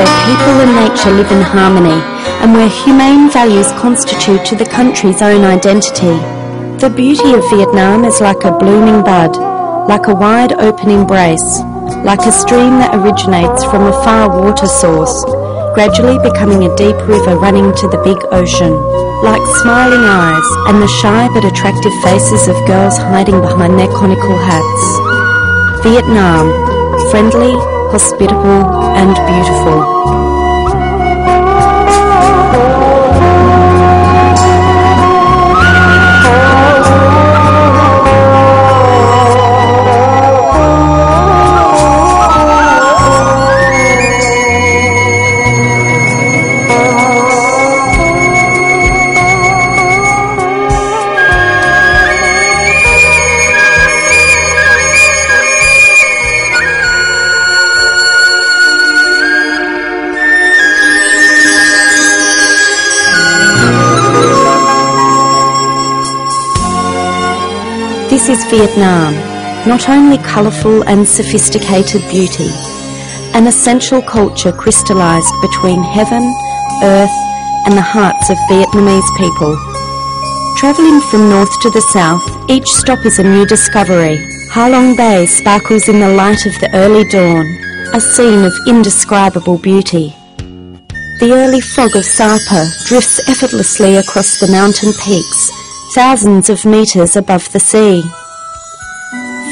where people and nature live in harmony, and where humane values constitute to the country's own identity. The beauty of Vietnam is like a blooming bud, like a wide open embrace, like a stream that originates from a far water source, gradually becoming a deep river running to the big ocean, like smiling eyes and the shy but attractive faces of girls hiding behind their conical hats. Vietnam, friendly, hospitable and beautiful. This is Vietnam, not only colourful and sophisticated beauty, an essential culture crystallised between heaven, earth and the hearts of Vietnamese people. Travelling from north to the south, each stop is a new discovery. Ha Long Bay sparkles in the light of the early dawn, a scene of indescribable beauty. The early fog of Sapa drifts effortlessly across the mountain peaks, thousands of metres above the sea.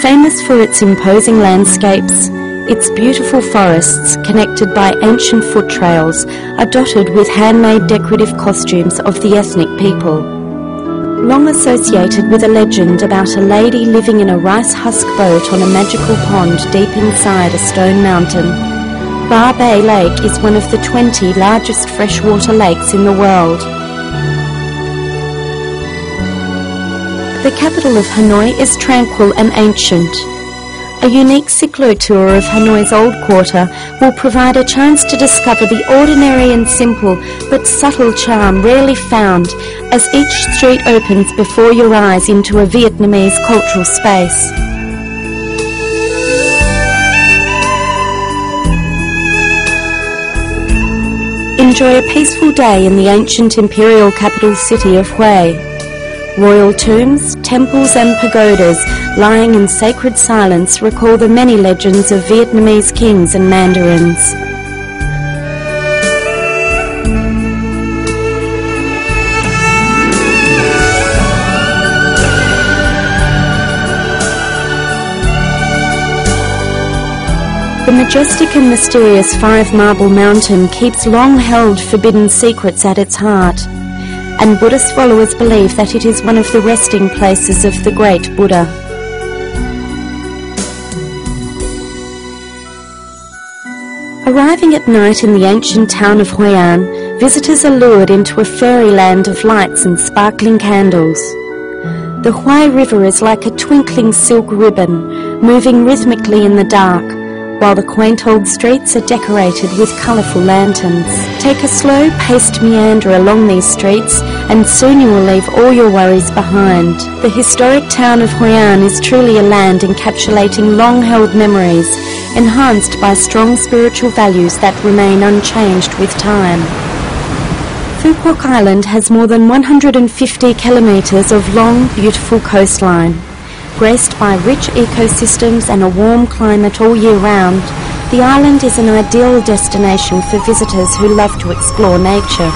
Famous for its imposing landscapes, its beautiful forests, connected by ancient foot trails, are dotted with handmade decorative costumes of the ethnic people. Long associated with a legend about a lady living in a rice husk boat on a magical pond deep inside a stone mountain, Ba Bay Lake is one of the 20 largest freshwater lakes in the world. The capital of Hanoi is tranquil and ancient. A unique cyclo-tour of Hanoi's old quarter will provide a chance to discover the ordinary and simple but subtle charm rarely found as each street opens before your eyes into a Vietnamese cultural space. Enjoy a peaceful day in the ancient imperial capital city of Hue. Royal tombs, temples and pagodas lying in sacred silence recall the many legends of Vietnamese kings and mandarins. The majestic and mysterious Five Marble Mountain keeps long-held forbidden secrets at its heart, and Buddhist followers believe that it is one of the resting places of the great Buddha. Arriving at night in the ancient town of Hoi An, visitors are lured into a fairyland of lights and sparkling candles. The Hoi River is like a twinkling silk ribbon, moving rhythmically in the dark, while the quaint old streets are decorated with colourful lanterns. Take a slow-paced meander along these streets and soon you will leave all your worries behind. The historic town of Hoi An is truly a land encapsulating long-held memories, enhanced by strong spiritual values that remain unchanged with time. Phu Quoc Island has more than 150 kilometres of long, beautiful coastline. Graced by rich ecosystems and a warm climate all year round, the island is an ideal destination for visitors who love to explore nature.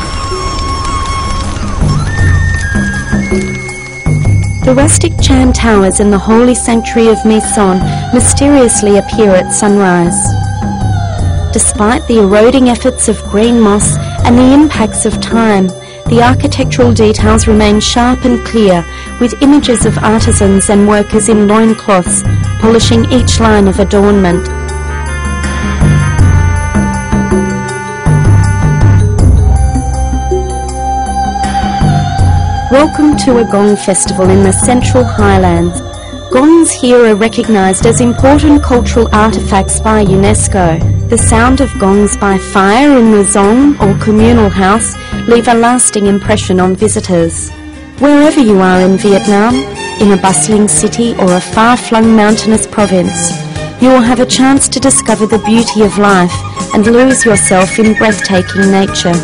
The rustic Chan Towers in the holy sanctuary of My Son mysteriously appear at sunrise. Despite the eroding efforts of green moss and the impacts of time, the architectural details remain sharp and clear, with images of artisans and workers in loincloths polishing each line of adornment. Welcome to a gong festival in the Central Highlands. Gongs here are recognised as important cultural artefacts by UNESCO. The sound of gongs by fire in the zong or communal house leave a lasting impression on visitors. Wherever you are in Vietnam, in a bustling city or a far-flung mountainous province, you will have a chance to discover the beauty of life and lose yourself in breathtaking nature.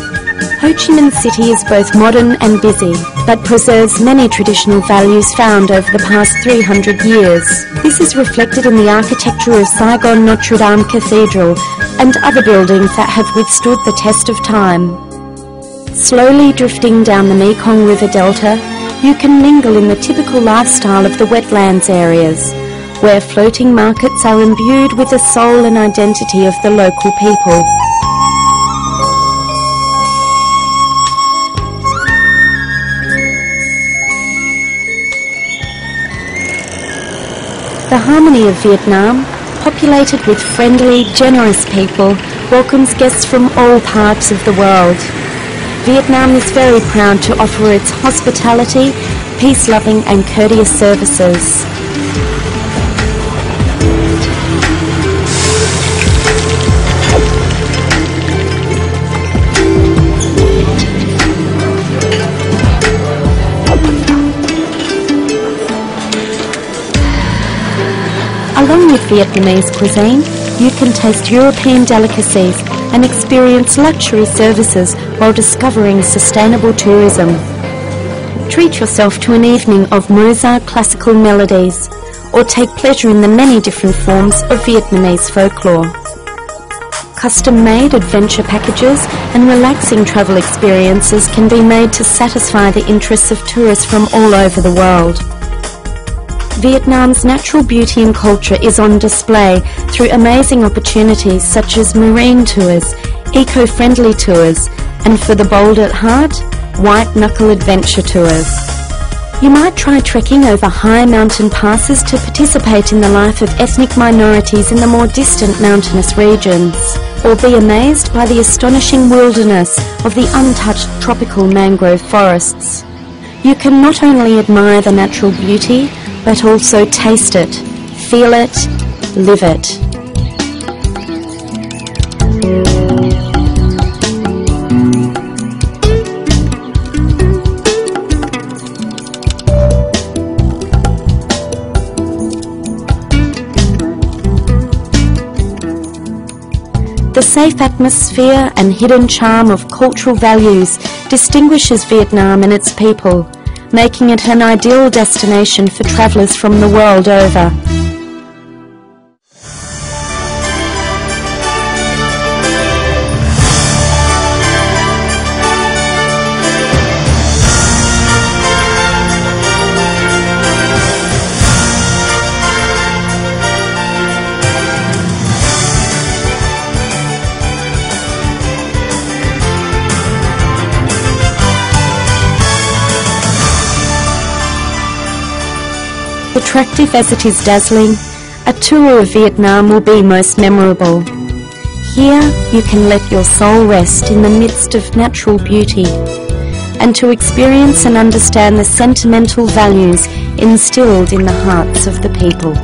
Ho Chi Minh City is both modern and busy, but preserves many traditional values found over the past 300 years. This is reflected in the architecture of Saigon Notre Dame Cathedral and other buildings that have withstood the test of time. Slowly drifting down the Mekong River Delta, you can mingle in the typical lifestyle of the wetlands areas, where floating markets are imbued with the soul and identity of the local people. The harmony of Vietnam, populated with friendly, generous people, welcomes guests from all parts of the world. Vietnam is very proud to offer its hospitality, peace-loving and courteous services. Along with Vietnamese cuisine, you can taste European delicacies and experience luxury services while discovering sustainable tourism. Treat yourself to an evening of Mozart classical melodies, or take pleasure in the many different forms of Vietnamese folklore. Custom-made adventure packages and relaxing travel experiences can be made to satisfy the interests of tourists from all over the world. Vietnam's natural beauty and culture is on display through amazing opportunities such as marine tours, eco-friendly tours, and for the bold at heart, white-knuckle adventure tours. You might try trekking over high mountain passes to participate in the life of ethnic minorities in the more distant mountainous regions, or be amazed by the astonishing wilderness of the untouched tropical mangrove forests. You can not only admire the natural beauty, but also taste it, feel it, live it. The safe atmosphere and hidden charm of cultural values distinguishes Vietnam and its people, making it an ideal destination for travellers from the world over. Attractive as it is dazzling, a tour of Vietnam will be most memorable. Here you can let your soul rest in the midst of natural beauty, and to experience and understand the sentimental values instilled in the hearts of the people.